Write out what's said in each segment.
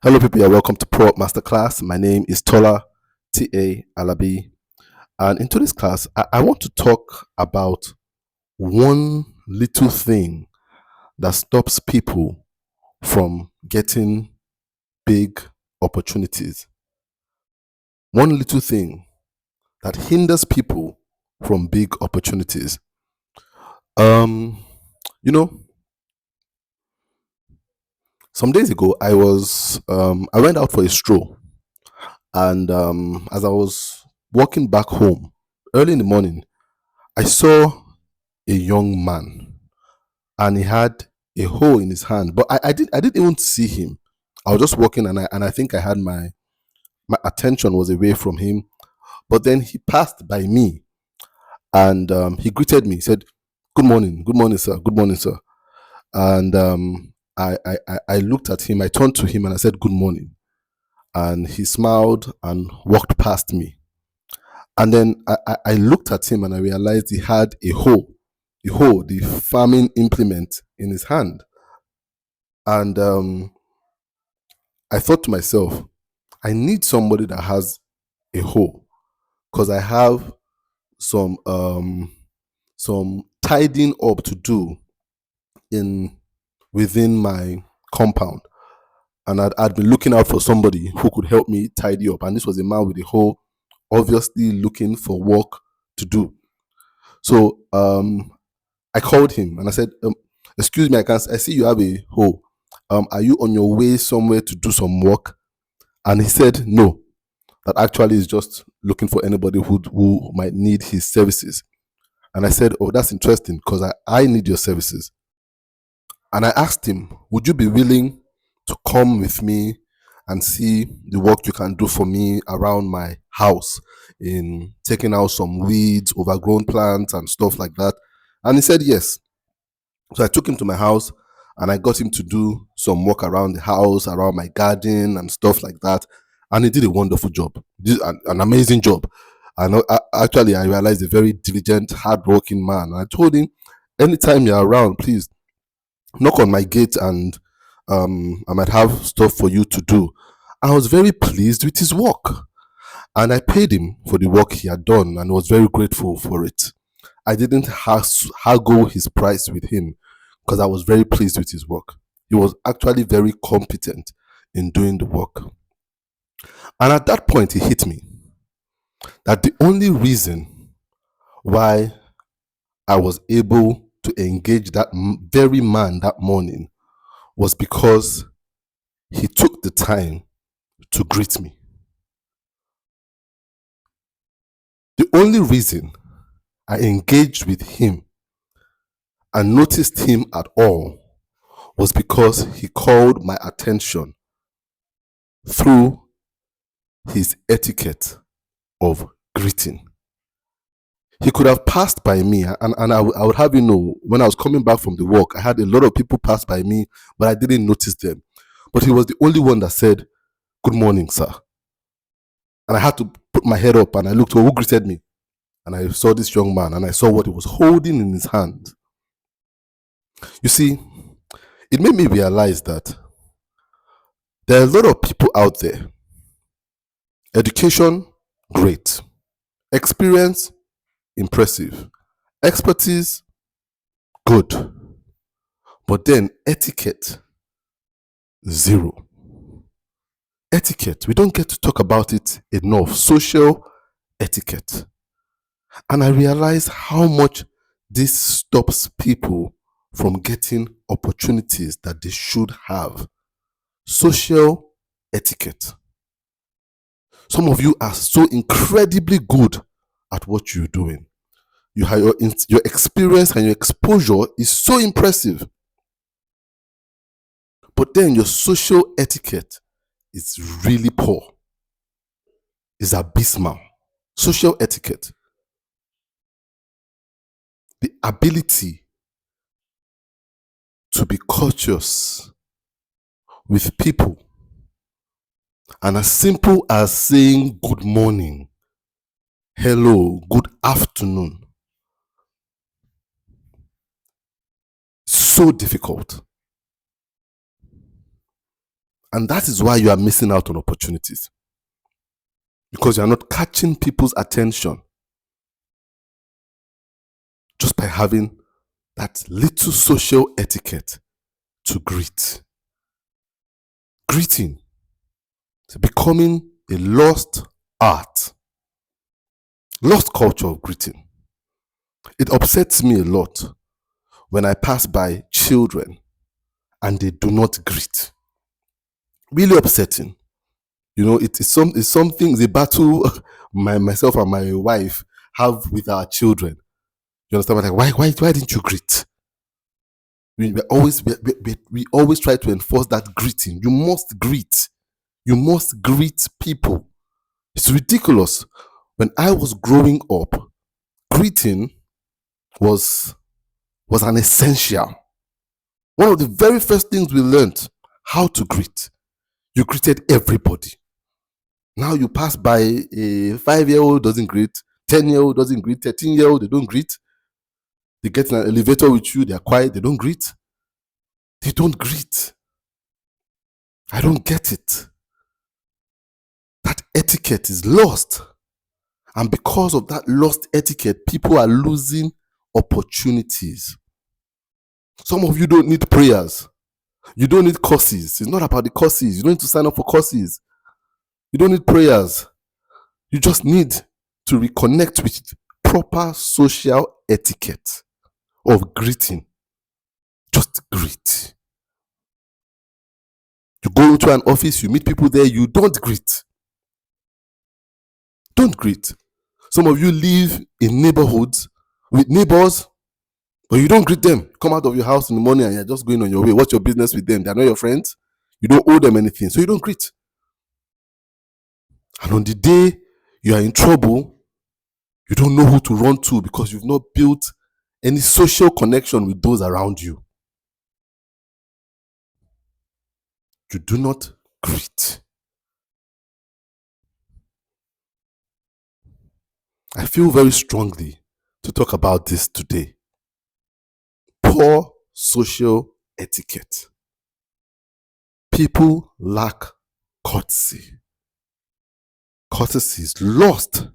Hello, people. You're welcome to ProUp Masterclass. My name is Tola T.A. Alabi. And in today's class, I want to talk about one little thing that stops people from getting big opportunities. One little thing that hinders people from big opportunities. Um, you know, some days ago, I went out for a stroll, and as I was walking back home early in the morning, I saw a young man and he had a hole in his hand. But I didn't even see him. I was just walking and I think I had my attention was away from him. But then he passed by me and he greeted me. He said, good morning, sir. Good morning, sir." And I looked at him. I turned to him and I said, "Good morning." And he smiled and walked past me. And then I looked at him and I realized he had the farming implement in his hand. And I thought to myself, I need somebody that has a hoe because I have some some tidying up to do in within my compound. And I'd been looking out for somebody who could help me tidy up. And this was a man with a hoe, obviously looking for work to do. So I called him and I said, "Excuse me, I see you have a hoe. Are you on your way somewhere to do some work?" And he said, "No, that actually is just looking for anybody who might need his services." And I said, "Oh, that's interesting because I need your services." And I asked him, "Would you be willing to come with me and see the work you can do for me around my house in taking out some weeds, overgrown plants, and stuff like that?" And he said yes. So I took him to my house and I got him to do some work around the house, around my garden and stuff like that. And he did a wonderful job, did an amazing job. And actually, I realized a very diligent, hardworking man. And I told him, anytime you're around, please knock on my gate and I might have stuff for you to do. I was very pleased with his work. And I paid him for the work he had done and was very grateful for it. I didn't haggle his price with him because I was very pleased with his work. He was actually very competent in doing the work. And at that point, it hit me that the only reason why I was able to engage that very man that morning was because he took the time to greet me. The only reason I engaged with him and noticed him at all was because he called my attention through his etiquette of greeting. He could have passed by me, and I would have you know, when I was coming back from the walk, I had a lot of people pass by me, but I didn't notice them. But he was the only one that said, "Good morning, sir." And I had to put my head up and I looked, who greeted me? And I saw this young man and I saw what he was holding in his hand. You see, it made me realize that there are a lot of people out there. Education, great. Experience, impressive. Expertise, good. But then etiquette, zero. Etiquette, we don't get to talk about it enough. Social etiquette. And I realize how much this stops people from getting opportunities that they should have. Social etiquette. Some of you are so incredibly good at what you're doing. You have your experience and your exposure is so impressive. But then your social etiquette is really poor. It's abysmal. Social etiquette. The ability to be courteous with people. And as simple as saying good morning, hello, good afternoon. So difficult. And that is why you are missing out on opportunities. Because you are not catching people's attention just by having that little social etiquette to greet. Greeting is becoming a lost art, lost culture of greeting. It upsets me a lot when I pass by children and they do not greet. Really upsetting. You know, it's something, the battle myself and my wife have with our children. You understand? Like, why didn't you greet? We always try to enforce that greeting. You must greet. You must greet people. It's ridiculous. When I was growing up, greeting was an essential. One of the very first things we learned, how to greet. You greeted everybody. Now you pass by a 5-year-old doesn't greet, 10-year-old doesn't greet, 13-year-old, they don't greet. They get in an elevator with you, they're quiet, they don't greet. They don't greet. I don't get it. That etiquette is lost. And because of that lost etiquette, people are losing opportunities. Some of you don't need prayers. You don't need courses. It's not about the courses. You don't need to sign up for courses. You don't need prayers. You just need to reconnect with proper social etiquette of greeting. Just greet. You go into an office, you meet people there, you don't greet. Don't greet. Some of you live in neighborhoods with neighbors, but you don't greet them. Come out of your house in the morning and you're just going on your way. What's your business with them? They're not your friends. You don't owe them anything, so you don't greet. And on the day you are in trouble, you don't know who to run to because you've not built any social connection with those around you. You do not greet. I feel very strongly to talk about this today. Poor social etiquette. People lack courtesy. Courtesy is lost.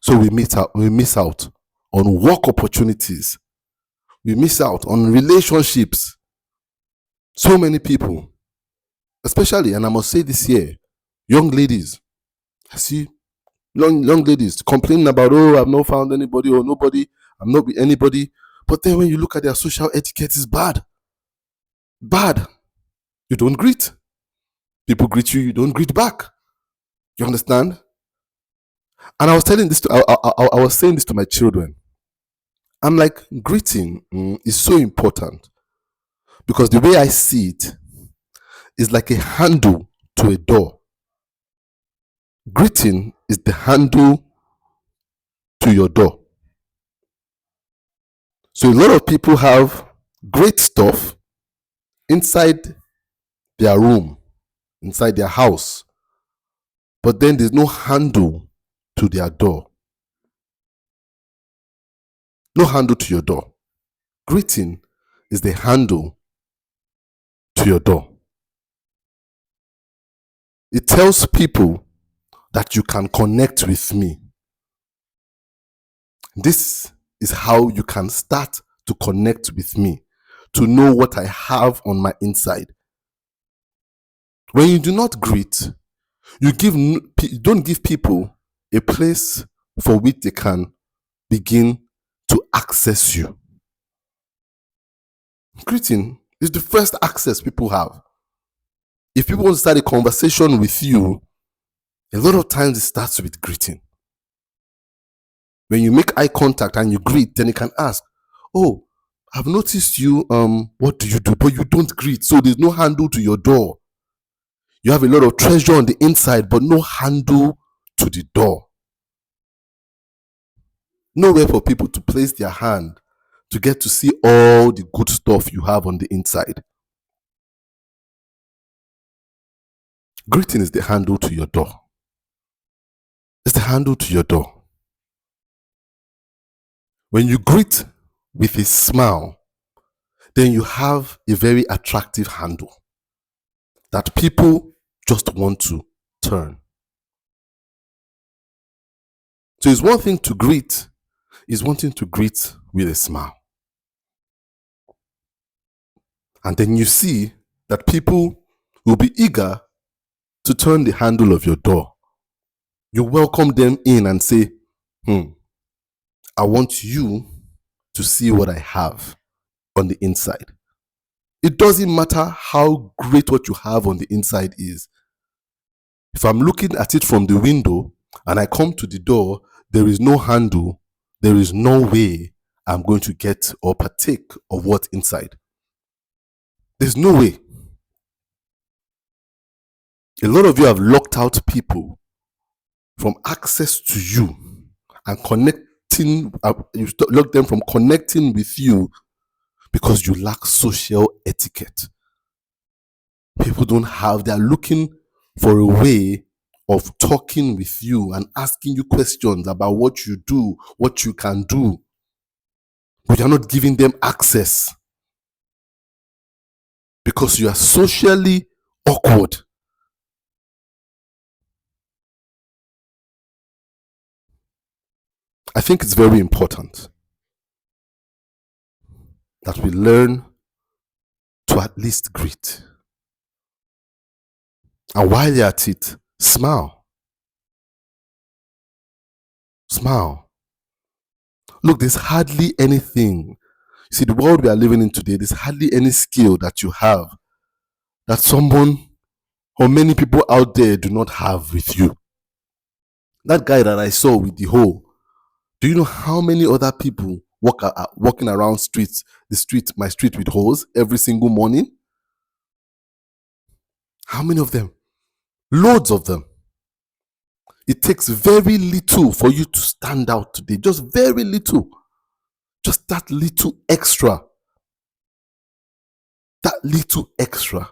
So we miss out on work opportunities. We miss out on relationships. So many people, especially, and I must say this here, young ladies. I see young ladies complaining about, oh, I've not found anybody, or nobody, I'm not with anybody. But then when you look at their social etiquette, it's bad. Bad. You don't greet. People greet you, you don't greet back. You understand? And I was telling this to, I was saying this to my children. I'm like, greeting is so important because the way I see it is like a handle to a door. Greeting is the handle to your door. So a lot of people have great stuff inside their room, inside their house, but then there's no handle to their door. No handle to your door. Greeting is the handle to your door. It tells people that you can connect with me. This is how you can start to connect with me, to know what I have on my inside. When you do not greet, you don't give people a place for which they can begin to access you. Greeting is the first access people have. If people want to start a conversation with you, a lot of times it starts with greeting. When you make eye contact and you greet, then you can ask, oh, I've noticed you, what do you do? But you don't greet, so there's no handle to your door. You have a lot of treasure on the inside, but no handle to the door. Nowhere for people to place their hand to get to see all the good stuff you have on the inside. Greeting is the handle to your door. It's the handle to your door. When you greet with a smile, then you have a very attractive handle that people just want to turn. So it's one thing to greet, it's one thing to greet with a smile. And then you see that people will be eager to turn the handle of your door. You welcome them in and say, I want you to see what I have on the inside. It doesn't matter how great what you have on the inside is. If I'm looking at it from the window and I come to the door, there is no handle, there is no way I'm going to get or partake of what's inside. There's no way. A lot of you have locked out people from access to you and connecting, you lock them from connecting with you because you lack social etiquette. People don't have, they're looking for a way of talking with you and asking you questions about what you do, what you can do, but you're not giving them access because you are socially awkward. I think it's very important that we learn to at least greet. And while you're at it, smile. Smile. Look, there's hardly anything. You see, the world we are living in today, there's hardly any skill that you have that someone or many people out there do not have with you. That guy that I saw with the hoe, do you know how many other people walking around my street with hoes every single morning? How many of them? Loads of them. It takes very little for you to stand out today. Just very little. Just that little extra. That little extra.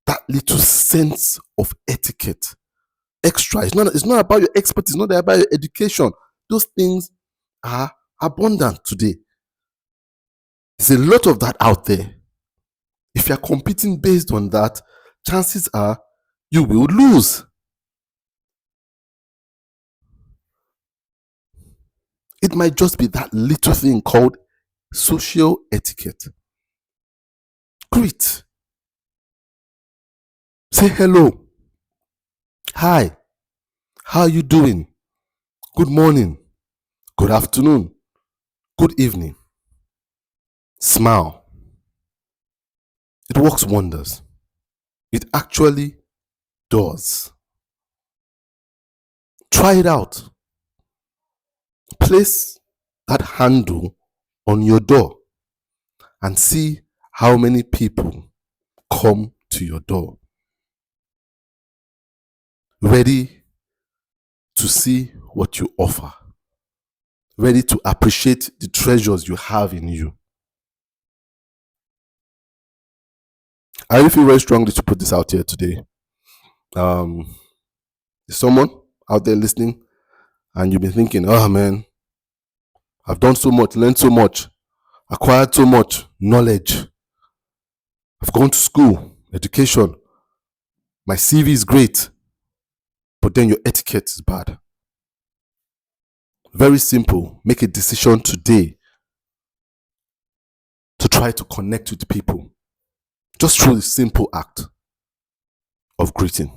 That little sense of etiquette. Extra. It's not about your expertise. It's not about your education. Those things are abundant today. There's a lot of that out there. If you're competing based on that, chances are you will lose. It might just be that little thing called social etiquette. Greet. Say hello. Hi. How are you doing? Good morning. Good afternoon. Good evening. Smile. It works wonders. It actually does. Try it out. Place that handle on your door and see how many people come to your door ready to see what you offer, ready to appreciate the treasures you have in you. I really feel very strongly to put this out here today. There's someone out there listening and you've been thinking, oh man, I've done so much, learned so much, acquired so much knowledge. I've gone to school, education. My CV is great, but then your etiquette is bad. Very simple. Make a decision today to try to connect with people just through the simple act of greeting.